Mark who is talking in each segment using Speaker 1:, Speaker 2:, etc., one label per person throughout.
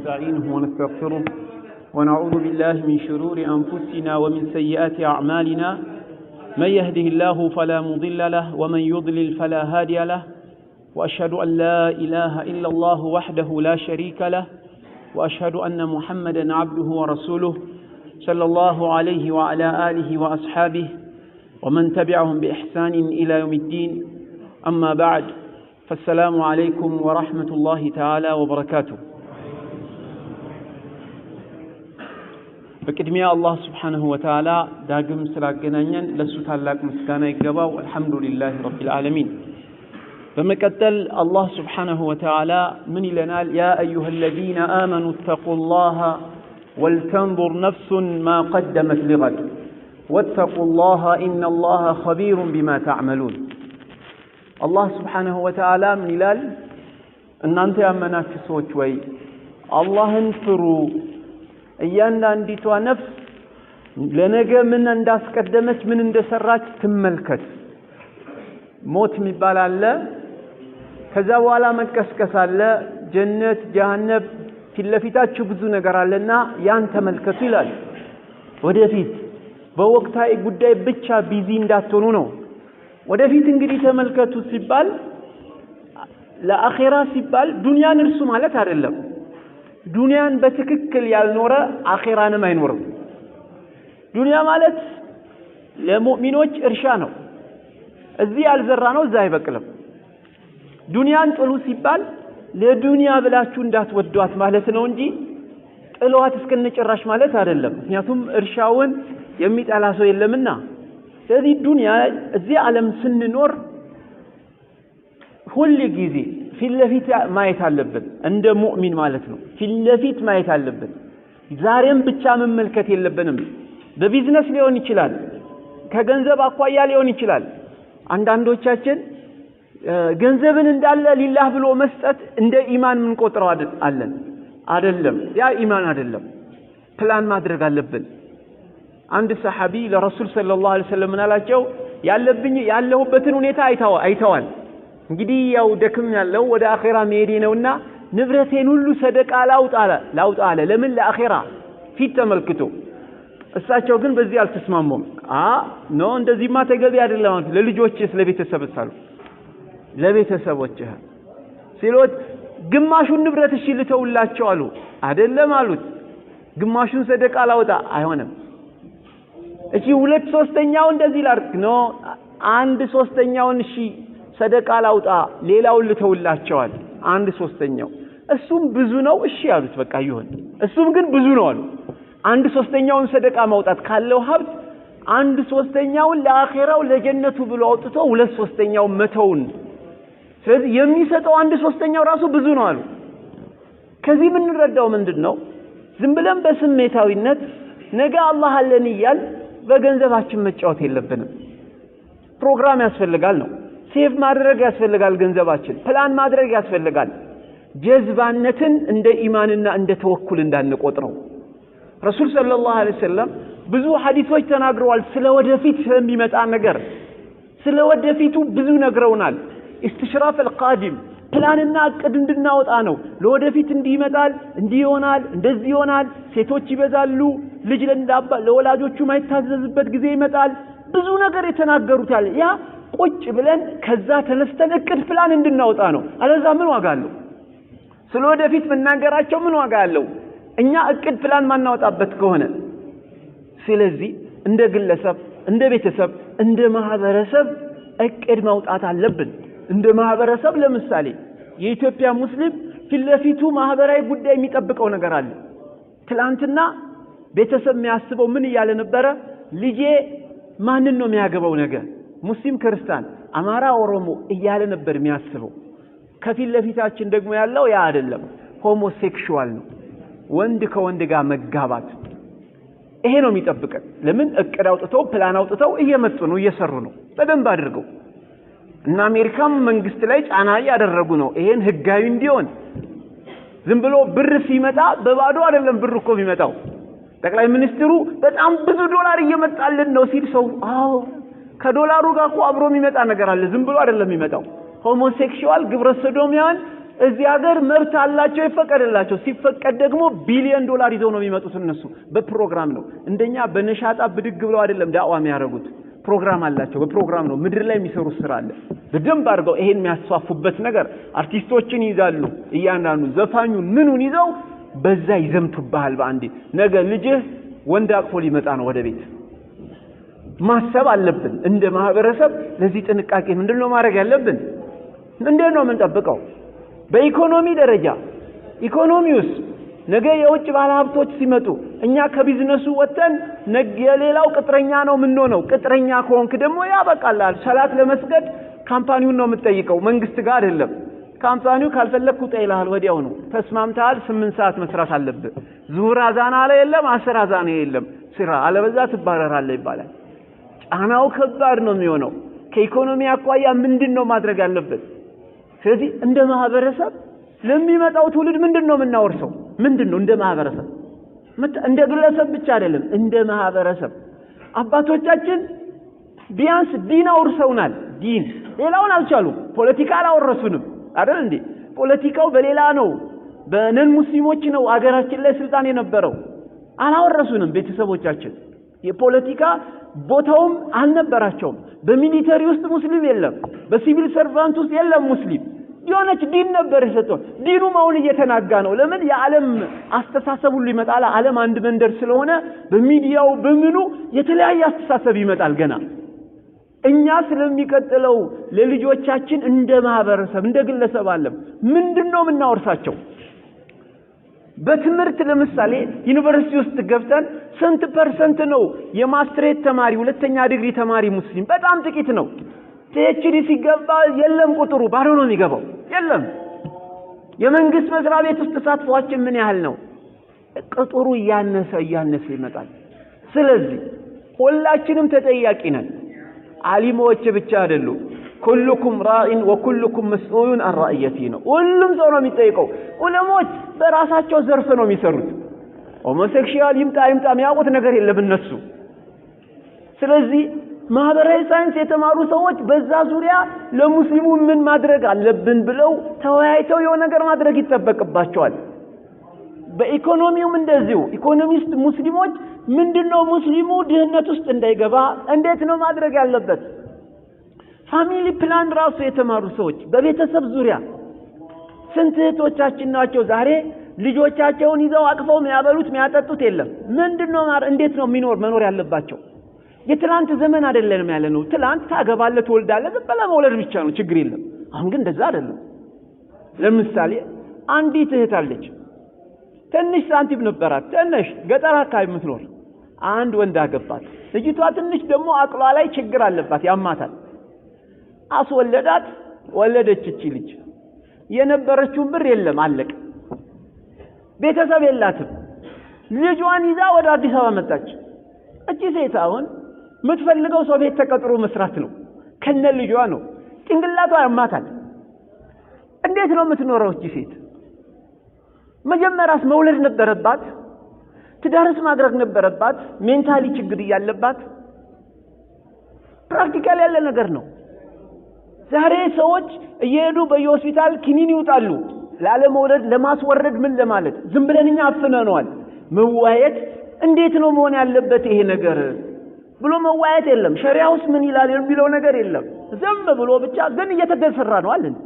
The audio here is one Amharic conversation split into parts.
Speaker 1: ونستعينه ونستغفره ونعوذ بالله من شرور أنفسنا ومن سيئات أعمالنا من يهده الله فلا مضل له ومن يضلل فلا هادي له وأشهد أن لا إله إلا الله وحده لا شريك له وأشهد أن محمدا عبده ورسوله صلى الله عليه وعلى آله وأصحابه ومن تبعهم بإحسان إلى يوم الدين أما بعد فالسلام عليكم ورحمة الله تعالى وبركاته. بقدمية الله سبحانه وتعالى داقم سلاقنانيا لسوت الله مسكانا يقبا والحمد لله رب العالمين. فمكتل الله سبحانه وتعالى من لنا يا أيها الذين آمنوا اتقوا الله ولتنظر نفس ما قدمت لغد واتقوا الله إن الله خبير بما تعملون. الله سبحانه وتعالى من لنا أن أنت أمنا في صوت وي الله انفروا أيان عندتوا نفس لنجا من انداس قدمت من اندسرات تملكت موت مبال الله كذا ولا مكسكس الله جنة جهنم في اللفتات شبزو نقر لنا يان تملكتوا لال ودفيت بوقتها قدائي بچا بيزين داتونو ودفيت انقري تملكتوا سيبال لآخرة سيبال دنيا نرسو مالت هارلم دنيا بتككل يالنورة آخران ما ينور دنيا مالت لمؤمنوش إرشانو الزي الزرانو زي بكلم دنيا انتولو سيبال لدنيا بلاشون دات ودوات مالتنا ونجي الوهات اسكنش الراش مالت هارلم نياتهم إرشاون يميت على سوء اللمنا هذه الدنيا الزي عالم سن نور كل جيزي في اللفيت ما يتعلبن عند مؤمن مالتنا في اللفيت ما يتعلبن زارين بتشا من ملكت يلبنم ببيزنس ليون يشلال كجنزب أقوياء ليون يشلال عندوቻችን ገንዘብን እንዳለ ሊላህ ብሎ መስጠት እንደ ኢማን ምን ቆጥረው አይደለም ያ ኢማን አይደለም ፕላን ማድረግ አለብን አንድ ሰሃቢ ለረሱል ሰለላሁ ዐለይሂ ወሰለም አላቸው ያለሁበትን ሁኔታ አይተዋል እንግዲህ ያው ደክም ያለው ወደ አኺራ መሄድ ነውና ንብረቴን ሁሉ ሰደቃ ላውጣ አለ ለምን ለአኺራ ፊት ተመልክቶ እሳቸው ግን በዚህ አልተስማሙም ኖ እንደዚህማ ተገቢ አይደለም ለልጆችስ ለቤተሰብስ አሉ ለቤተሰቦችህ ሲሎት ግማሹን ንብረት እሺ ልተውላቸው አሉ አይደለም አሉት ግማሹን ሰደቃ ላውጣ አይሆንም እሺ 2/3 እንደዚህ ላርክ ኖ 1/3 እሺ ሰደቃ ላውጣ ሌላውን ልተውላቸዋል 1/3 እሱም ብዙ ነው እሺ ያሉት በቃ ይሁን እሱም ግን ብዙ ነው አሉ 1/3 ሰደቃ ማውጣት ካለው ሀብት 1/3 ለአኺራው ለጀነቱ ብሎ አውጥቶ 2/3 መተውን ስለዚህ የሚሰጠው 1/3 ራሱ ብዙ ነው አሉ ከዚህ ምን እንረዳው ምንድነው ዝም ብለን በስሜታዊነት ነገ አላህ አለን ይያል በገንዘባችን መጫወት የለብንም ፕሮግራም ያስፈልጋል ነው ሴቭ ማድረግ ያስፈልጋል ገንዘባችን ፕላን ማድረግ ያስፈልጋል ጀዝባነትን እንደ ኢማንና እንደ ተወኩል እንዳንቆጥረው ረሱል ሰለላሁ ዐለይሂ ወሰለም ብዙ ሐዲሶች ተናግረዋል ስለወደፊት የሚመጣ ነገር ስለወደፊቱ ብዙ ነግረውናል استشراف القادم ፕላንና እቅድ እንድናወጣ ነው ለወደፊት እንዲመጣል እንዲሆናል እንደዚህ ይሆናል ሴቶች ይበዛሉ ልጅ ለወላጆቹ ማይታዘዝበት ጊዜ ይመጣል ብዙ ነገር የተናገሩታል ያ ቁጭ ብለን ከዛ ተነስተን እቅድ ፕላን እንድናወጣ ነው አለዛ ምን ዋጋ አለው ስለወደፊት መናገራቸው ምን ዋጋ አለው እኛ እቅድ ፕላን ማናወጣበት ከሆነ ስለዚህ እንደ ግለሰብ እንደ ቤተሰብ እንደ ማህበረሰብ እቅድ ማውጣት አለብን እንደ ማህበረሰብ ለምሳሌ የኢትዮጵያ ሙስሊም ፊለፊቱ ማህበራዊ ጉዳይ የሚጠብቀው ነገር አለ ትላንትና ቤተሰብ የሚያስበው ምን ያለ ነበር ልጄ ማንን ነው የሚያገባው ነገር ሙስሊም ክርስቲያን አማራ ኦሮሞ እያለ ነበር የሚያስበው ከፊለፊታችን ደግሞ ያለው ያ አይደለም ሆሞሴክሹዋል ነው ወንድ ከወንድ ጋር መጋባት ይሄ ነው የሚጠብቀው ለምን እቅድ አውጥተው ፕላን አውጥተው እየመጡ ነው እየሰሩ ነው በደንብ አድርገው እና አሜሪካም መንግስት ላይ ጫና ያደረጉ ነው ይሄን ህጋዊ እንዲሆን ዝም ብሎ ብር ሲመጣ በባዶ አይደለም ብር እኮ የሚመጣው ጠቅላይ ሚኒስትሩ በጣም ብዙ ዶላር እየመጣልን ነው ሲል ሰው ከዶላሩ ጋር እኮ አብሮ የሚመጣ ነገር አለ ዝም ብሎ አይደለም የሚመጣው ሆሞሴክሹዋል ግብረ ሰዶሚያን እዚህ ሀገር መብት አላቸው ይፈቀድላቸው። ሲፈቀድ ደግሞ ቢሊዮን ዶላር ይዘው ነው የሚመጡት እነሱ። በፕሮግራም ነው። እንደኛ በነሻጣ ብድግ ብለው አይደለም ዳዕዋ የሚያደርጉት። ፕሮግራም አላቸው። በፕሮግራም ነው ምድር ላይ የሚሰሩት ስራ አለ። በደንብ አድርገው ይሄን የሚያስፋፉበት ነገር አርቲስቶችን ይዛሉ። እያንዳንዱ ዘፋኙን ምኑን ይዘው በዛ ይዘምቱብሃል በአንዴ። ነገ ልጅህ ወንድ አቅፎ ሊመጣ ነው ወደ ቤት። ማሰብ አለብን እንደ ማህበረሰብ። ለዚህ ጥንቃቄ ምንድነው ማድረግ ያለብን? እንዴት ነው የምንጠብቀው? በኢኮኖሚ ደረጃ ኢኮኖሚውስ ነገ የውጭ ባለሀብቶች ሲመጡ እኛ ከቢዝነሱ ወጥተን ነገ የሌላው ቅጥረኛ ነው የምንሆነው። ቅጥረኛ ከሆንክ ደግሞ ያበቃላል። ሰላት ለመስገድ ካምፓኒውን ነው የምትጠይቀው፣ መንግስት ጋር አይደለም። ካምፓኒው ካልፈለኩ ጠይላል ወዲያው ነው። ተስማምታል። 8 ሰዓት መስራት አለብህ። ዙሁር አዛና ላይ የለም፣ 10 አዛና የለም። ስራ አለበዛ ትባረራለህ ይባላል። ጫናው ከባድ ነው የሚሆነው። ከኢኮኖሚ አኳያ ምንድነው ማድረግ ያለበት? ስለዚህ እንደ ማህበረሰብ ለሚመጣው ትውልድ ምንድነው የምናወርሰው? ምንድነው እንደ ማህበረሰብ? እንደ ግለሰብ ብቻ አይደለም፣ እንደ ማህበረሰብ አባቶቻችን ቢያንስ ዲን አውርሰውናል። ዲን ሌላውን አልቻሉም። ፖለቲካ አላወረሱንም አይደል እንዴ? ፖለቲካው በሌላ ነው፣ በነን ሙስሊሞች ነው አገራችን ላይ ስልጣን የነበረው። አላወረሱንም ቤተሰቦቻችን። የፖለቲካ ቦታውም አልነበራቸውም። በሚሊተሪ ውስጥ ሙስሊም የለም፣ በሲቪል ሰርቫንት ውስጥ የለም ሙስሊም። የሆነች ዲን ነበር የሰጠው። ዲኑም አሁን እየተናጋ ነው። ለምን? የዓለም አስተሳሰብ ሁሉ ይመጣል። ዓለም አንድ መንደር ስለሆነ በሚዲያው በምኑ የተለያየ አስተሳሰብ ይመጣል። ገና እኛ ስለሚቀጥለው ለልጆቻችን እንደ ማህበረሰብ እንደ ግለሰብ ዓለም ምንድነው የምናወርሳቸው? በትምህርት ለምሳሌ ዩኒቨርሲቲ ውስጥ ገብተን ስንት ፐርሰንት ነው የማስትሬት ተማሪ ሁለተኛ ዲግሪ ተማሪ ሙስሊም? በጣም ጥቂት ነው። ፒኤችዲ ሲገባ የለም ቁጥሩ ባዶ ነው የሚገባው። የለም። የመንግስት መስሪያ ቤት ውስጥ ተሳትፏችን ምን ያህል ነው? ቁጥሩ እያነሰ ይመጣል። ስለዚህ ሁላችንም ተጠያቂ ነን። ዓሊሞች ብቻ አይደሉም። ኩልኩም ራኢን ወኩልኩም መስኡሉን አን ራእየቲ ነው። ሁሉም ሰው ነው የሚጠይቀው። ዑለሞች በራሳቸው ዘርፍ ነው የሚሰሩት። ሆሞሴክሹዋል ይምጣ የሚያውቁት ነገር የለም እነሱ። ስለዚህ ማህበራዊ ሳይንስ የተማሩ ሰዎች በዛ ዙሪያ ለሙስሊሙ ምን ማድረግ አለብን ብለው ተወያይተው የሆነ ነገር ማድረግ ይጠበቅባቸዋል። በኢኮኖሚውም እንደዚሁ ኢኮኖሚስት ሙስሊሞች ምንድነው ሙስሊሙ ድህነት ውስጥ እንዳይገባ እንዴት ነው ማድረግ ያለበት? ፋሚሊ ፕላን ራሱ የተማሩ ሰዎች በቤተሰብ ዙሪያ ስንት እህቶቻችን ናቸው ዛሬ ልጆቻቸውን ይዘው አቅፈው የሚያበሉት የሚያጠጡት የለም። ምንድነው እንዴት ነው መኖር ያለባቸው? የትላንት ዘመን አይደለም ያለነው። ትላንት ታገባለህ ትወልዳለህ በላ መውለድ ብቻ ነው ችግር የለም። አሁን ግን እንደዛ አይደለም። ለምሳሌ አንዲት እህት አለች፣ ትንሽ ሳንቲም ነበራት፣ ትንሽ ገጠር አካባቢ የምትኖር አንድ ወንድ አገባት። ልጅቷ ትንሽ ደግሞ አቅሏ ላይ ችግር አለባት፣ ያማታል። አስወለዳት፣ ወለደች። እቺ ልጅ የነበረችው ብር የለም አለቀ። ቤተሰብ የላትም። ልጇን ይዛ ወደ አዲስ አበባ መጣች። እቺ ሴት አሁን የምትፈልገው ሰው ቤት ተቀጥሮ መስራት ነው፣ ከነ ልጇ ነው። ጭንቅላቷ ያማታል። እንዴት ነው የምትኖረው እቺ ሴት? መጀመሪያስ መውለድ ነበረባት፣ ትዳርስ ማድረግ ነበረባት። ሜንታሊ ችግር ያለባት ፕራክቲካል ያለ ነገር ነው። ዛሬ ሰዎች እየሄዱ በየሆስፒታል ኪኒን ይውጣሉ ላለመውለድ ለማስወረድ ምን ለማለት። ዝም ብለንኛ አፍነነዋል። መዋየት እንዴት ነው መሆን ያለበት ይሄ ነገር ብሎ መዋየት የለም። ሸሪዓውስ ምን ይላል የሚለው ነገር የለም። ዝም ብሎ ብቻ ግን እየተደሰራ ነው አለን።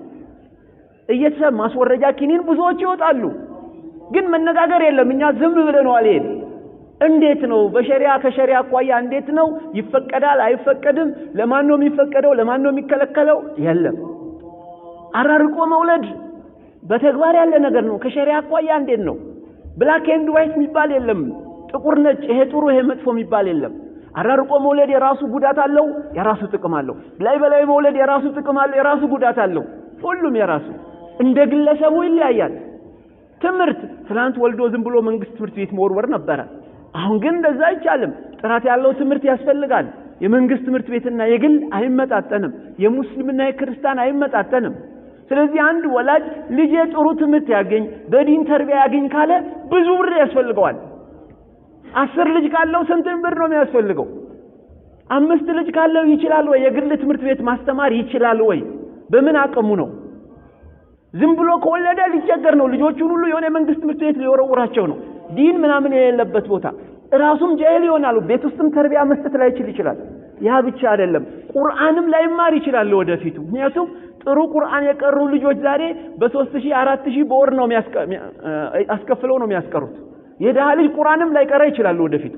Speaker 1: ማስወረጃ ኪኒን ብዙዎች ይወጣሉ፣ ግን መነጋገር የለም። እኛ ዝም ብለነዋል። ይሄ እንዴት ነው በሸሪዓ ከሸሪዓ አቋያ እንዴት ነው ይፈቀዳል አይፈቀድም? ለማን ነው የሚፈቀደው ለማን ነው የሚከለከለው? የለም። አራርቆ መውለድ በተግባር ያለ ነገር ነው። ከሸሪዓ አቋያ እንዴት ነው? ብላክ ኤንድ ዋይት የሚባል የለም። ጥቁር ነጭ፣ ይሄ ጥሩ ይሄ መጥፎ የሚባል የለም። አራርቆ መውለድ የራሱ ጉዳት አለው፣ የራሱ ጥቅም አለው። በላይ መውለድ የራሱ ጥቅም አለው፣ የራሱ ጉዳት አለው። ሁሉም የራሱ እንደ ግለሰቡ ይለያያል። ትምህርት ትናንት ወልዶ ዝም ብሎ መንግስት ትምህርት ቤት መወርወር ነበረ። አሁን ግን እንደዛ አይቻልም። ጥራት ያለው ትምህርት ያስፈልጋል። የመንግስት ትምህርት ቤትና የግል አይመጣጠንም። የሙስሊምና የክርስቲያን አይመጣጠንም። ስለዚህ አንድ ወላጅ ልጅ ጥሩ ትምህርት ያገኝ በዲን ተርቢያ ያገኝ ካለ ብዙ ብር ያስፈልገዋል። 10 ልጅ ካለው ስንት ብር ነው የሚያስፈልገው? 5 ልጅ ካለው ይችላል ወይ? የግል ትምህርት ቤት ማስተማር ይችላል ወይ? በምን አቅሙ ነው? ዝም ብሎ ከወለደ ሊቸገር ነው ልጆቹን ሁሉ የሆነ መንግስት ትምህርት ቤት ሊወረውራቸው ነው ዲን ምናምን የሌለበት ቦታ ራሱም ጃሂል ይሆናል ቤት ውስጥም ተርቢያ መስጠት ላይ ይችላል ያ ብቻ አይደለም ቁርአንም ላይ ማር ይችላል ወደፊቱ ምክንያቱም ጥሩ ቁርአን የቀሩ ልጆች ዛሬ በ3000 4000 በወር ነው አስከፍለው ነው የሚያስቀሩት የደሃ ልጅ ቁርአንም ላይ ቀራ ይችላል ወደፊቱ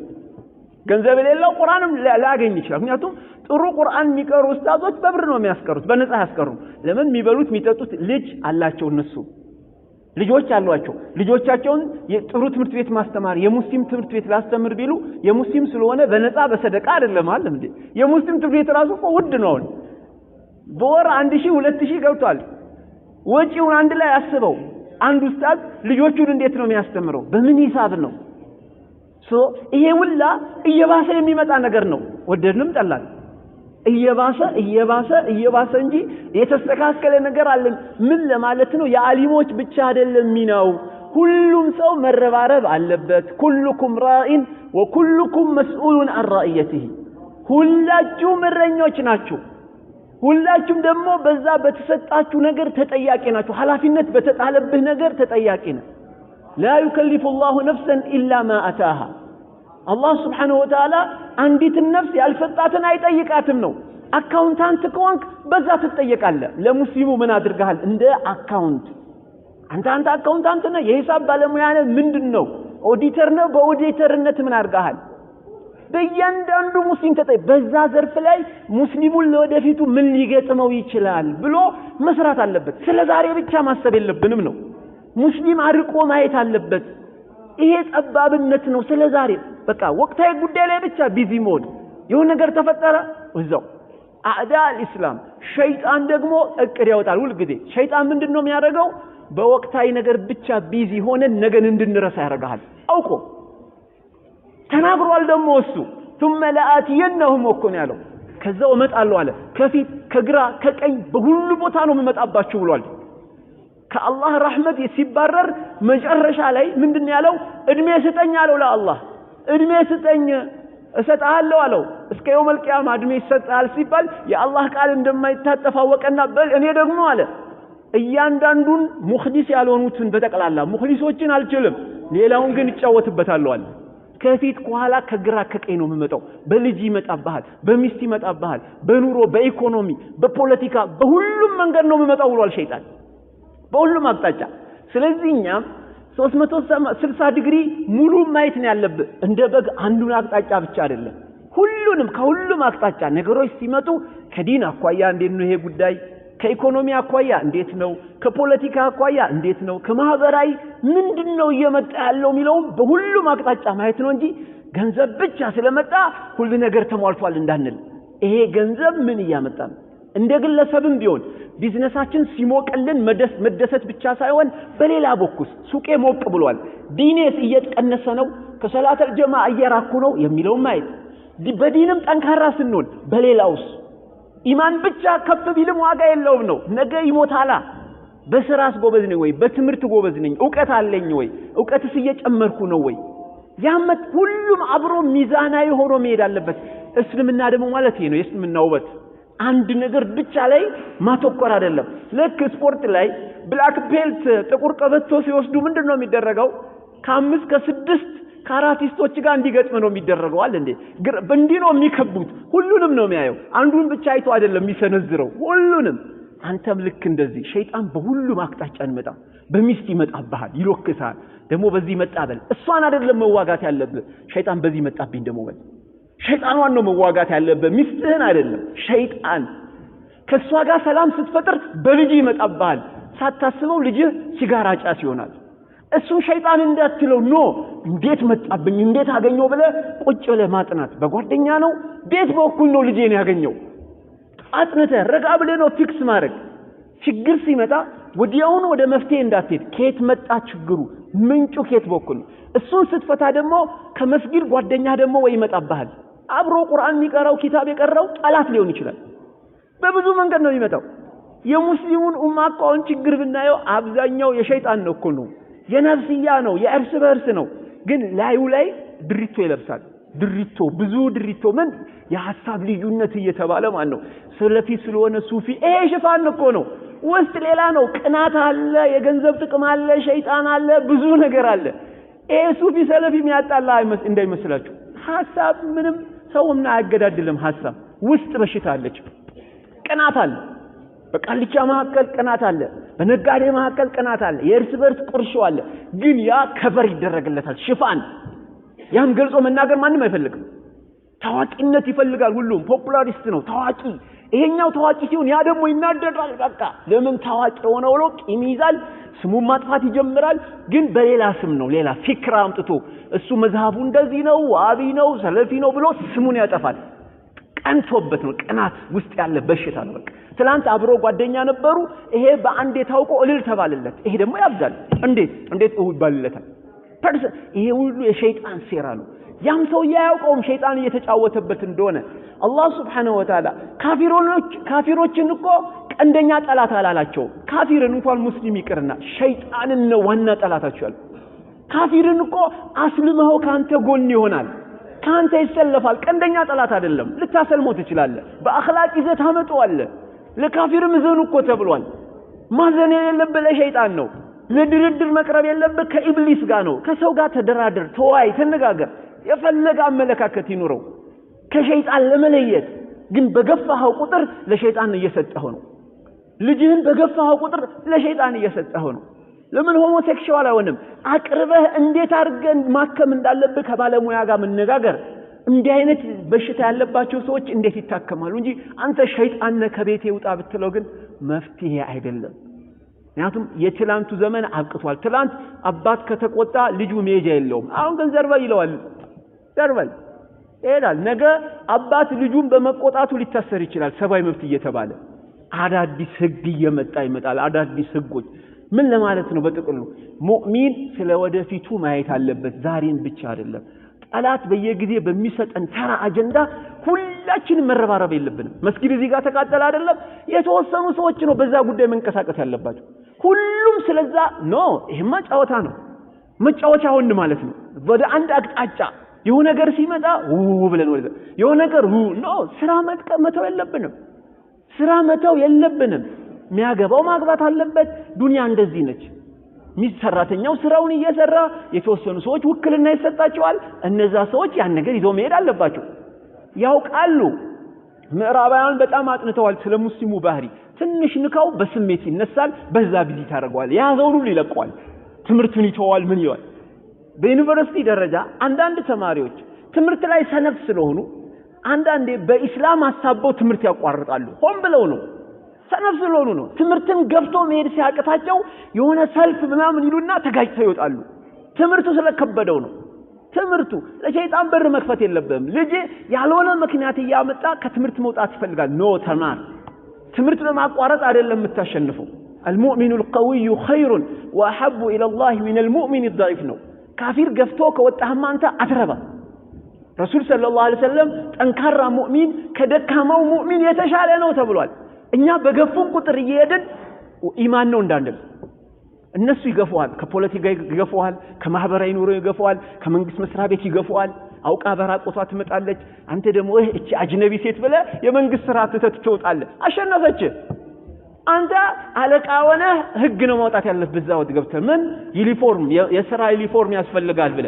Speaker 1: ገንዘብ የሌለው ቁርአንም ላያገኝ ይችላል ምክንያቱም ጥሩ ቁርአን የሚቀሩ ኡስታዞች በብር ነው የሚያስቀሩት በነፃ ያስቀሩ ለምን የሚበሉት የሚጠጡት ልጅ አላቸው እነሱ ልጆች አሏቸው ልጆቻቸውን የጥሩ ትምህርት ቤት ማስተማር የሙስሊም ትምህርት ቤት ላስተምር ቢሉ የሙስሊም ስለሆነ በነፃ በሰደቃ አይደለም አይደል እንዴ የሙስሊም ትምህርት ቤት ራሱ ውድ ነው በወር 1000 2000 ገብቷል ወጪውን አንድ ላይ አስበው አንድ ኡስታዝ ልጆቹን እንዴት ነው የሚያስተምረው በምን ሂሳብ ነው ይሄ ሁላ እየባሰ የሚመጣ ነገር ነው ወደድንም ጠላን እየባሰ እንጂ የተስተካከለ ነገር አለ ምን ለማለት ነው የዓሊሞች ብቻ አይደለም ሚናው ሁሉም ሰው መረባረብ አለበት ኩልኩም ራኢን ወኩልኩም መስኡሉን عن رعيته ሁላችሁም እረኞች ናችሁ ሁላችሁም ደግሞ በዛ በተሰጣችሁ ነገር ተጠያቂ ናችሁ ኃላፊነት በተጣለብህ ነገር ተጠያቂ ነህ لا يكلف الله نفسا الا ما اتاها الله سبحانه وتعالى አንዲት ነፍስ ያልፈጣትን አይጠይቃትም ነው አካውንታንት ከሆንክ በዛ ትጠየቃለህ ለሙስሊሙ ምን አድርገሃል እንደ አካውንት አንተ አካውንታንት ነህ የሂሳብ ባለሙያ ነህ ምንድነው ኦዲተር ነህ በኦዲተርነት ምን አድርገሃል በእያንዳንዱ ሙስሊም በዛ ዘርፍ ላይ ሙስሊሙን ለወደፊቱ ምን ሊገጥመው ይችላል ብሎ መስራት አለበት ስለዛሬ ብቻ ማሰብ የለብንም ነው ሙስሊም አርቆ ማየት አለበት ይሄ ጠባብነት ነው ስለዛሬ በቃ ወቅታዊ ጉዳይ ላይ ብቻ ቢዚ ሞድ የሆነ ነገር ተፈጠረ እዛው አዕዳ الاسلام ሸይጣን ደግሞ እቅድ ያወጣል ሁሉ ጊዜ ሸይጣን ምንድነው የሚያደርገው በወቅታዊ ነገር ብቻ ቢዚ ሆነን ነገን እንድንረሳ ያደርጋል አውቆ ተናግሯል ደግሞ እሱ ثم لآتينهم ወኮን ያለው ከዛው እመጣለሁ አለ ከፊት ከግራ ከቀኝ በሁሉ ቦታ ነው የምመጣባችሁ ብሏል ከአላህ ረህመት ሲባረር መጨረሻ ላይ ምንድነው ያለው እድሜ ስጠኝ አለው ለአላህ እድሜ ስጠኝ እሰጣለሁ አለው እስከ የውመል ቂያማ እድሜ ይሰጣል ሲባል የአላህ ቃል እንደማይታጠፍ አወቀና በል እኔ ደግሞ አለ እያንዳንዱን ሙኽሊስ ያልሆኑትን በተቀላላ ሙኽሊሶችን አልችልም ሌላውን ግን ይጫወትበታል አለ ከፊት ከኋላ ከግራ ከቀኝ ነው የምመጣው በልጅ ይመጣብሃል በሚስት ይመጣብሃል በኑሮ በኢኮኖሚ በፖለቲካ በሁሉም መንገድ ነው የምመጣው ብሏል ሸይጣን በሁሉም አቅጣጫ ስለዚህ እኛም 360 ዲግሪ ሙሉ ማየት ነው ያለብን እንደ በግ አንዱን አቅጣጫ ብቻ አይደለም ሁሉንም ከሁሉም አቅጣጫ ነገሮች ሲመጡ ከዲን አኳያ እንዴት ነው ይሄ ጉዳይ ከኢኮኖሚ አኳያ እንዴት ነው ከፖለቲካ አኳያ እንዴት ነው ከማህበራዊ ምንድነው እየመጣ ያለው ሚለው በሁሉም አቅጣጫ ማየት ነው እንጂ ገንዘብ ብቻ ስለመጣ ሁሉ ነገር ተሟልቷል እንዳንል ይሄ ገንዘብ ምን ያመጣ እንደ ግለሰብም ቢሆን ቢዝነሳችን ሲሞቀልን መደሰት ብቻ ሳይሆን በሌላ በኩል ሱቄ ሞቅ ብሏል ዲኔስ እየተቀነሰ ነው ከሰላተል ጀማዓ እየራኩ ነው የሚለው ማየት በዲንም ጠንካራ ስንሆን በሌላውስ ኢማን ብቻ ከፍ ቢልም ዋጋ የለውም ነው ነገ ይሞታላ በስራስ ጎበዝ ነኝ ወይ በትምህርት ጎበዝ ነኝ ዕውቀት አለኝ ወይ ዕውቀትስ እየጨመርኩ ነው ወይ ያመት ሁሉም አብሮ ሚዛናዊ ሆኖ መሄድ አለበት እስልምና ደግሞ ማለት ይሄ ነው የእስልምና ውበት አንድ ነገር ብቻ ላይ ማተኮር አይደለም ለክ ስፖርት ላይ ብላክ ቤልት ጥቁር ቀበቶ ሲወስዱ ምንድነው የሚደረገው ከ5 ከ6 ካራቲስቶች ጋር እንዲገጥም ነው የሚደረገው አይደል እንዴ እንዲህ ነው የሚከቡት ሁሉንም ነው የሚያየው አንዱን ብቻ አይቶ አይደለም የሚሰነዝረው ሁሉንም አንተም ልክ እንደዚህ ሸይጣን በሁሉም አቅጣጫ እንመጣ በሚስት ይመጣብሃል ይሎክሳል ደግሞ በዚህ መጣበል እሷን አይደለም መዋጋት ያለብህ ሸይጣን በዚህ መጣብኝ ደግሞ በል ሸይጣኗን ነው መዋጋት ያለብህ ሚስትህን አይደለም ሸይጣን ከሷ ጋር ሰላም ስትፈጥር በልጅ ይመጣብሃል ሳታስበው ልጅ ሲጋራ ጫስ ይሆናል እሱ ሸይጣን እንዳትለው ኖ እንዴት መጣብኝ እንዴት አገኘው ብለ ቁጭ ብለ ማጥናት በጓደኛ ነው ቤት በኩል ነው ልጄን ያገኘው አጥነተ ረጋ ብለ ነው ፊክስ ማድረግ ችግር ሲመጣ ወዲያውኑ ወደ መፍትሄ እንዳትሄድ ከየት መጣ ችግሩ ምንጩ ከየት በኩል እሱን ስትፈታ ደግሞ ከመስጊድ ጓደኛ ደግሞ ወይ ይመጣብሃል አብሮ ቁርአን የሚቀራው ኪታብ የቀራው ጠላት ሊሆን ይችላል በብዙ መንገድ ነው የሚመጣው የሙስሊሙን ኡማ ቆን ችግር ብናየው አብዛኛው የሸይጣን ነው እኮ ነው የነፍስያ ነው የእርስ በርስ ነው ግን ላዩ ላይ ድሪቶ ይለብሳል ድሪቶ ብዙ ድሪቶ ምን የሐሳብ ልዩነት እየተባለ ማለት ነው ሰለፊ ስለሆነ ሱፊ ሽፋን እኮ ነው ውስጥ ሌላ ነው። ቅናት አለ፣ የገንዘብ ጥቅም አለ፣ ሸይጣን አለ፣ ብዙ ነገር አለ። ሱፊ ሰለፊ የሚያጣላ እንዳይመስላችሁ። ሐሳብ ምንም ሰውም አያገዳድልም። ሐሳብ ውስጥ በሽታ አለች። ቅናት አለ። በቃልቻ መካከል ቅናት አለ፣ በነጋዴ መካከል ቅናት አለ፣ የእርስ በርስ ቁርሾ አለ። ግን ያ ከበር ይደረግለታል፣ ሽፋን። ያን ገልጾ መናገር ማንም አይፈልግም። ታዋቂነት ይፈልጋል ሁሉም። ፖፑላሪስት ነው ታዋቂ። ይሄኛው ታዋቂ ሲሆን ያ ደግሞ ይናደዳል። በቃ ለምን ታዋቂ ሆነው ነው ቂም ይዛል፣ ስሙን ማጥፋት ይጀምራል። ግን በሌላ ስም ነው፣ ሌላ ፊክራ አምጥቶ እሱ መዝሃቡ እንደዚህ ነው፣ ዋቢ ነው፣ ሰለፊ ነው ብሎ ስሙን ያጠፋል። ቀንቶበት ነው። ቅናት ውስጥ ያለ በሽታ ነው። በቃ ትላንት አብሮ ጓደኛ ነበሩ፣ ይሄ በአንዴ ታውቆ እልል ተባለለት። ይሄ ደግሞ ያብዛል። እንዴት ይባልለታል? ይሄ ሁሉ የሸይጣን ሴራ ነው። ያም ሰው ያያውቀውም ሸይጣን እየተጫወተበት እንደሆነ አላህ Subhanahu Wa Ta'ala ካፊሮችን እኮ ቀንደኛ ጠላት አላላቸው። ካፊርን እንኳን ሙስሊም ይቅርና ሸይጣንን ነው ዋና ጠላታቸው ያለው። ካፊርን እኮ አስልመው ካንተ ጎን ይሆናል፣ ካንተ ይሰለፋል። ቀንደኛ ጠላት አይደለም። ልታሰልመው ትችላለህ። በአኽላቅ ይዘት አመጣዋለህ። ለካፊርም ዘኑ እኮ ተብሏል። ማዘን የሌለብህ ለሸይጣን ነው። ለድርድር መቅረብ የለብህ ከኢብሊስ ጋር ነው። ከሰው ጋር ተደራደር፣ ተወያይ፣ ተነጋገር። የፈለገ አመለካከት ይኑረው ከሸይጣን ለመለየት። ግን በገፋኸው ቁጥር ለሸይጣን እየሰጠኸው ነው። ልጅህን በገፋኸው ቁጥር ለሸይጣን እየሰጠኸው ነው። ለምን ሆሞሴክሹዋል አይሆንም? አቅርበህ እንዴት አድርገን ማከም እንዳለብህ ከባለሙያ ጋር መነጋገር። እንዲህ አይነት በሽታ ያለባቸው ሰዎች እንዴት ይታከማሉ? እንጂ አንተ ሸይጣን ከቤቴ ውጣ ብትለው ግን መፍትሄ አይደለም። ምክንያቱም የትላንቱ ዘመን አብቅቷል። ትላንት አባት ከተቆጣ ልጁ መሄጃ የለውም። አሁን ግን ዘርበል ይለዋል። ዘርበል ይላል። ነገ አባት ልጁን በመቆጣቱ ሊታሰር ይችላል። ሰብአዊ መብት እየተባለ አዳዲስ ህግ እየመጣ ይመጣል። አዳዲስ ህጎች ምን ለማለት ነው? በጥቅሉ ሙእሚን ስለ ወደፊቱ ማየት አለበት፣ ዛሬን ብቻ አይደለም። ጠላት በየጊዜ በሚሰጠን ተራ አጀንዳ ሁላችንም መረባረብ የለብንም። መስጊድ እዚህ ጋር ተቃጠለ አይደለም፣ የተወሰኑ ሰዎች ነው በዛ ጉዳይ መንቀሳቀስ ያለባቸው። ሁሉም ስለዛ ነው። ይሄማ ጫወታ ነው፣ መጫወቻ ሆን ማለት ነው። ወደ አንድ አቅጣጫ የሆነ ነገር ሲመጣ ብለን ወደ የሆነ ነገር ነው። ስራ መተው የለብንም። ስራ መተው የለብንም። የሚያገባው ማግባት አለበት። ዱንያ እንደዚህ ነች። ሰራተኛው ስራውን እየሰራ የተወሰኑ ሰዎች ውክልና ይሰጣቸዋል። እነዛ ሰዎች ያን ነገር ይዘው መሄድ አለባቸው። ያውቃሉ። ምዕራባውያን በጣም አጥንተዋል ስለ ሙስሊሙ ባህሪ። ትንሽ ንካው በስሜት ይነሳል፣ በዛ ቢዚ ታደርገዋል። ያዘውን ሁሉ ይለቀዋል፣ ትምህርቱን ይተዋል። ምን ይዋል? በዩኒቨርሲቲ ደረጃ አንዳንድ ተማሪዎች ትምህርት ላይ ሰነፍ ስለሆኑ አንዳንዴ በእስላም አሳበው ትምህርት ያቋርጣሉ። ሆን ብለው ነው፣ ሰነፍ ስለሆኑ ነው። ትምህርትን ገብቶ መሄድ ሲያቅታቸው የሆነ ሰልፍ ምናምን ይሉና ተጋጭተው ይወጣሉ። ትምህርቱ ስለከበደው ነው። ትምህርቱ ለሸይጣን በር መክፈት የለብህም። ልጅ ያልሆነ ምክንያት እያመጣ ከትምህርት መውጣት ይፈልጋል። ኖ ተማር። ትምህርት በማቋረጥ አይደለም የምታሸንፈው። المؤمن القوي خير واحب الى الله من المؤمن الضعيف ነው። ካፊር ገፍቶ ከወጣህማ አንተ አትረባ። ረሱል ሰለላሁ ዐለይሂ ወሰለም ጠንካራ ሙእሚን ከደካማው ሙእሚን የተሻለ ነው ተብሏል። እኛ በገፉን ቁጥር እየሄድን ኢማን ነው እንዳንል። እነሱ ይገፉዋል፣ ከፖለቲካ ይገፉዋል፣ ከማህበራዊ ኑሮ ይገፉዋል፣ ከመንግስት መስሪያ ቤት ይገፉዋል። አውቃ በራቆቷ ትመጣለች። አንተ ደግሞ እቺ አጅነቢ ሴት ብለ የመንግስት ስራ ትተውጣለህ። አሸነፈች። አንተ አለቃ ሆነ ህግ ነው ማውጣት ያለበት። እዛው ገብተህ ምን ዩኒፎርም የሥራ ዩኒፎርም ያስፈልጋል ብለ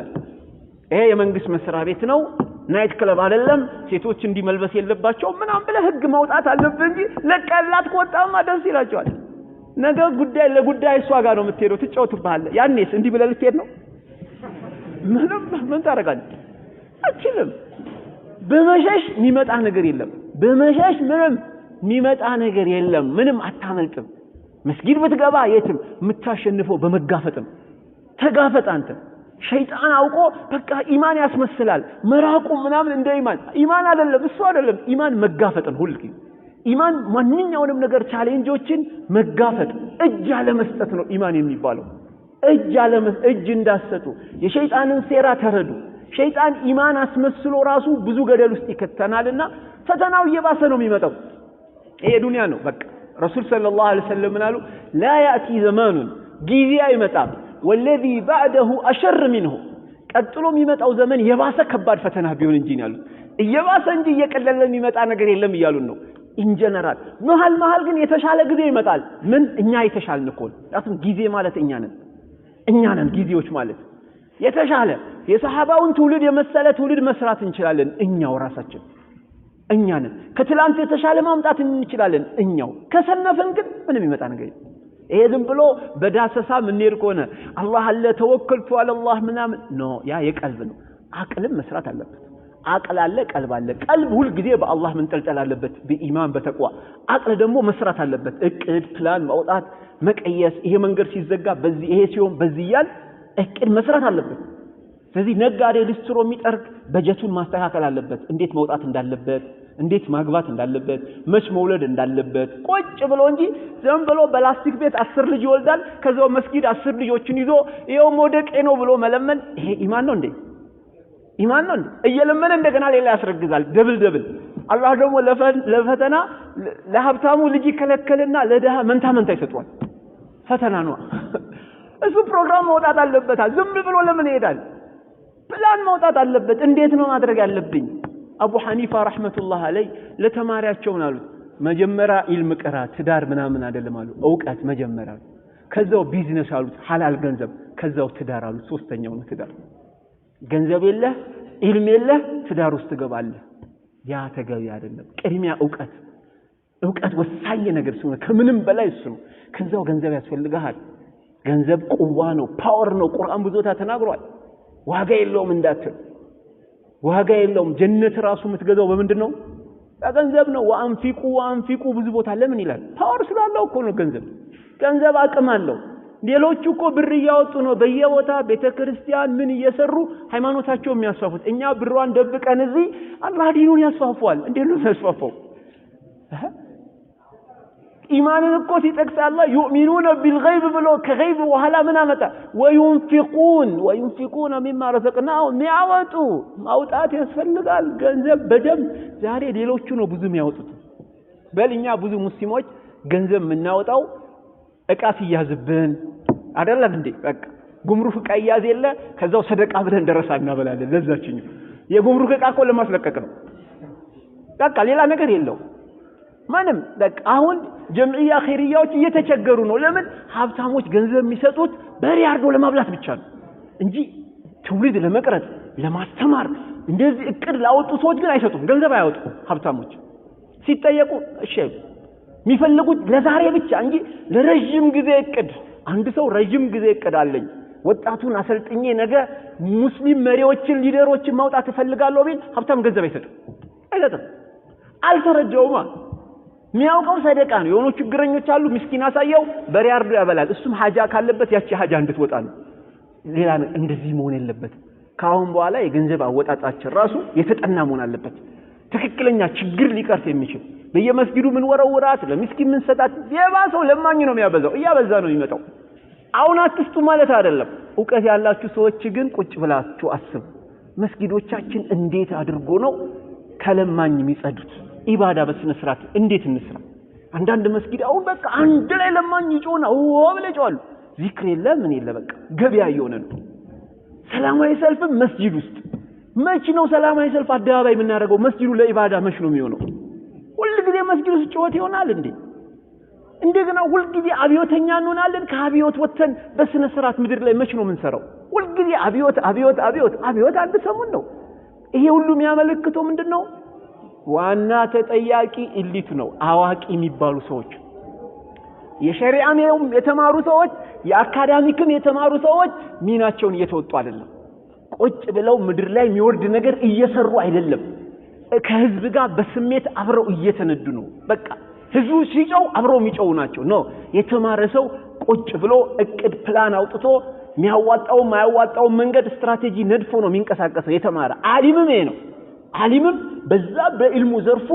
Speaker 1: ይሄ የመንግስት መስሪያ ቤት ነው፣ ናይት ክለብ አይደለም፣ ሴቶች እንዲመልበስ የለባቸው ምናም ብለ ህግ ማውጣት አለበት እንጂ ለቀላት ቆጣማ ደስ ይላቸዋል። ነገ ጉዳይ ለጉዳይ እሷ ጋር ነው የምትሄደው፣ ትጫወትብሃለህ። ያኔስ እንዲህ ብለ ልትሄድ ነው? ምን ታረጋለህ? አችልም። በመሸሽ የሚመጣ ነገር የለም። በመሸሽ ምንም የሚመጣ ነገር የለም። ምንም አታመልጥም። መስጊድ ብትገባ የትም የምታሸንፈው በመጋፈጥም። ተጋፈጥ አንተ። ሸይጣን አውቆ በቃ ኢማን ያስመስላል። መራቁ ምናምን እንደ ኢማን አይደለም፣ እሱ አይደለም። ኢማን መጋፈጥን ሁልጊዜ ኢማን ማንኛውንም ነገር ቻሌንጆችን መጋፈጥ፣ እጅ ያለ መስጠት ነው ኢማን የሚባለው። እጅ እንዳሰጡ የሸይጣንን ሴራ ተረዱ። ሸይጣን ኢማን አስመስሎ ራሱ ብዙ ገደል ውስጥ ይከተናልና ፈተናው እየባሰ ነው የሚመጣው። ይሄ ዱንያ ነው በቃ። ረሱል ሰለላሁ ዐለይሂ ወሰለም ምናሉ لا ياتي زمان ጊዜ አይመጣም والذي بعده اشر منه ቀጥሎ የሚመጣው ዘመን የባሰ ከባድ ፈተና ቢሆን እንጂ ያሉት እየባሰ እንጂ እየቀለለ የሚመጣ ነገር የለም ይያሉን ነው። ኢንጀነራል መሃል ግን የተሻለ ጊዜ ይመጣል ምን እኛ የተሻልን እኮ አሁን ጊዜ ማለት እኛ ነን ጊዜዎች ማለት የተሻለ የሰሃባውን ትውልድ የመሰለ ትውልድ መስራት እንችላለን እኛው ራሳችን እኛ ነን ከትላንት የተሻለ ማምጣት እንችላለን እኛው ከሰነፈን ግን ምንም ይመጣ ነገር ይሄ ዝም ብሎ በዳሰሳ ምን ይርኮነ አላህ አለ ተወከልቱ አላህ ምናምን ኖ ያ የቀልብ ነው አቅልም መስራት አለበት አቅል አለ ቀልብ አለ ቀልብ ሁሉ ጊዜ በአላህ መንጠልጠል አለበት በኢማን በተቋ አቅል ደግሞ መስራት አለበት እቅድ ፕላን ማውጣት መቀየስ ይሄ መንገድ ሲዘጋ በዚህ ይሄ ሲሆን በዚህ ይያል እቅድ መስራት አለበት ስለዚህ ነጋዴ ሊስትሮ የሚጠርቅ በጀቱን ማስተካከል አለበት እንዴት መውጣት እንዳለበት እንዴት ማግባት እንዳለበት መች መውለድ እንዳለበት ቁጭ ብሎ እንጂ ዝም ብሎ በላስቲክ ቤት 10 ልጅ ይወልዳል ከዛው መስጊድ 10 ልጆችን ይዞ ይሄው ሞደቄ ነው ብሎ መለመን ይሄ ኢማን ነው እንዴ እየለመነ እንደገና ሌላ ያስረግዛል ደብል አላህ ደግሞ ለፈተና ለሀብታሙ ልጅ ይከለከልና ለደሃ መንታ ይሰጣል ፈተና ነው እሱ ፕሮግራም መውጣት አለበት ዝም ብሎ ለምን ይሄዳል ፕላን መውጣት አለበት እንዴት ነው ማድረግ ያለብኝ አቡ ሐኒፋ ረህመቱላህ ዐለይ ለተማሪያቸው አሉት መጀመሪያ ኢልም ቅራ ትዳር ምናምን አይደለም አሉ ዕውቀት መጀመሪያ ከዛው ቢዝነስ አሉት ሐላል ገንዘብ ከዛው ትዳር አሉት ሶስተኛው ነው ትዳር ገንዘብ የለህ ኢልም የለህ ትዳር ውስጥ ትገባለህ ያ ተገቢ አይደለም ቅድሚያ ዕውቀት ወሳኝ ነገር ስለሆነ ከምንም በላይ እሱ ነው ከዛው ገንዘብ ያስፈልጋል ገንዘብ ቁዋ ነው ፓወር ነው ቁርአን ብዙታ ተናግሯል ዋጋ የለውም እንዳትል ዋጋ የለውም ጀነት ራሱ የምትገዛው በምንድነው ገንዘብ ነው ወአንፊቁ ብዙ ቦታ ለምን ይላል ፓወር ስላለው እኮ ነው ገንዘብ አቅም አለው ሌሎቹ እኮ ብር ያወጡ ነው በየቦታ ቤተክርስቲያን ምን እየሰሩ ሃይማኖታቸው የሚያስፋፉት እኛ ብሯን ደብቀን እዚህ አላህ ዲኑን ያስፋፋዋል እንዴት ነው ያስፋፋው ኢማንን እኮ ሲጠቅስ አላህ يؤمنون بالغيب ብሎ ከገይብ በኋላ ምን አመጣ وينفقون مما رزقناهم ሚያወጡ ማውጣት ያስፈልጋል ገንዘብ በደም ዛሬ ሌሎቹ ነው ብዙ የሚያወጡት በልኛ ብዙ ሙስሊሞች ገንዘብ የምናወጣው እቃ ሲያዝብን አይደለም እንዴ በቃ ጉምሩክ እቃ ያዝ የለ ከዛው ሰደቃ ብለን ደረሳና በላለን ለዛችኝ የጉምሩክ እቃ እኮ ለማስለቀቅ ነው በቃ ሌላ ነገር የለው ማንም በቃ አሁን ጀምዒያ ኸይሪያዎች እየተቸገሩ ነው ለምን ሀብታሞች ገንዘብ የሚሰጡት በሪያርዶ ለማብላት ብቻ ነው እንጂ ትውልድ ለመቅረጽ ለማስተማር እንደዚህ እቅድ ላወጡ ሰዎች ግን አይሰጡም ገንዘብ አያወጡ ሀብታሞች ሲጠየቁ እሺ የሚፈልጉት ለዛሬ ብቻ እንጂ ለረጅም ጊዜ እቅድ አንድ ሰው ረጅም ጊዜ እቅድ አለኝ ወጣቱን አሰልጥኜ ነገ ሙስሊም መሪዎችን ሊደሮችን ማውጣት እፈልጋለሁ ቢል ሀብታም ገንዘብ አይሰጥም አልተረጀውማ ሚያውቀው ሰደቃ ነው የሆኑ ችግረኞች አሉ ምስኪን አሳየው በሪያርዶ ያበላል እሱም ሀጃ ካለበት ያቺ ሀጃ እንድትወጣ ነው ሌላ እንደዚህ መሆን የለበት ካሁን በኋላ የገንዘብ አወጣጣችን ራሱ የተጠና መሆን አለበት ትክክለኛ ችግር ሊቀርፍ የሚችል በየመስጊዱ ምን ወረውራት ለምስኪን ምን ሰጣት የባሰው ለማኝ ነው የሚያበዛው እያበዛ ነው የሚመጣው አሁን አትስጡ ማለት አይደለም ዕውቀት ያላችሁ ሰዎች ግን ቁጭ ብላችሁ አስቡ መስጊዶቻችን እንዴት አድርጎ ነው ከለማኝ የሚጸዱት ኢባዳ በስነ ስርዓት እንዴት እንስራ አንዳንድ መስጊድ አሁን በቃ አንድ ላይ ለማኝ ይጮና ወብለጫሉ ዚክር የለ ምን የለ በቃ ገበያ እየሆነ ነው ሰላማዊ ሰልፍ መስጊድ ውስጥ መች ነው ሰላማዊ ሰልፍ አደባባይ የምናደርገው መስጊዱ ለኢባዳ መች ነው የሚሆነው ሁሉ ጊዜ መስጊዱ ጮት ይሆናል እንዴ እንደገና ሁሉ ጊዜ አብዮተኛ እንሆናለን ከአብዮት ወጥተን በስነ ስርዓት ምድር ላይ መች ነው የምንሰራው ሁሉ ጊዜ አብዮት አንድ ሰሞን ነው ይሄ ሁሉ የሚያመለክተው ምንድነው ዋና ተጠያቂ ኢሊት ነው አዋቂ የሚባሉ ሰዎች የሸሪዓም የተማሩ ሰዎች የአካዳሚክም የተማሩ ሰዎች ሚናቸውን እየተወጡ አይደለም ቁጭ ብለው ምድር ላይ የሚወርድ ነገር እየሰሩ አይደለም ከህዝብ ጋር በስሜት አብረው እየተነዱ ነው በቃ ህዝቡ ሲጨው አብረው የሚጨው ናቸው ነው የተማረ ሰው ቁጭ ብሎ እቅድ ፕላን አውጥቶ የሚያዋጣው ማያዋጣው መንገድ ስትራቴጂ ነድፎ ነው የሚንቀሳቀሰው የተማረ ዓሊምም ነው ዓሊምም በዛ በኢልሙ ዘርፉ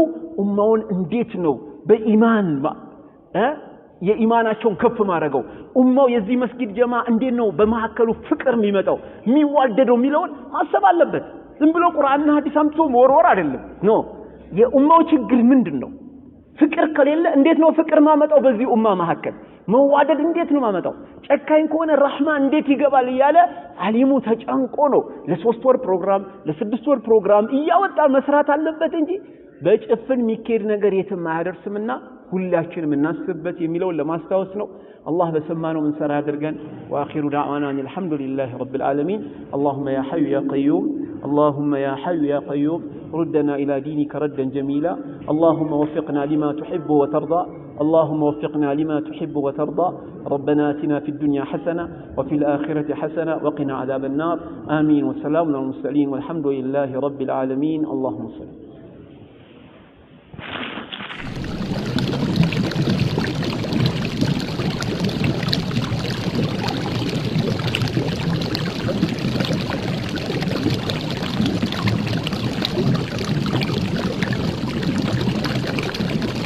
Speaker 1: ኡማውን እንዴት ነው በኢማን የኢማናቸውን ከፍ ማድረገው ኡማው የዚህ መስጊድ ጀማ እንዴት ነው በመሐከሉ ፍቅር የሚመጣው የሚዋደደው ሚለውን ማሰብ አለበት ዝም ብሎ ቁርአንና ሐዲስ አምጥቶ መወርወር አይደለም ኖ የኡማው ችግር ምንድነው ፍቅር ከሌለ እንዴት ነው ፍቅር ማመጣው በዚህ ኡማ መሐከል መዋደድ እንዴት ነው ማመጣው ጨካኝ ከሆነ ረህማ እንዴት ይገባል ይያለ ዓሊሙ ተጨንቆ ነው ለ3 ወር ፕሮግራም ለ6 ወር ፕሮግራም እያወጣ መስራት አለበት እንጂ በጭፍን ሚኬድ ነገር የትም አያደርስምና ሁላችንም እናስብበት የሚለውን ለማስታወስ ነው። الله بسمانه من سرى درجان وآخر دعوانا أن الحمد لله رب العالمين. اللهم يا حي يا قيوم، اللهم يا حي يا قيوم ردنا إلى دينك ردا جميلا. اللهم وفقنا لما تحب وترضى، اللهم وفقنا لما تحب وترضى. ربنا آتنا في الدنيا حسنة وفي الآخرة حسنة وقنا عذاب النار. آمين. والسلام على المرسلين والحمد لله رب العالمين. اللهم صل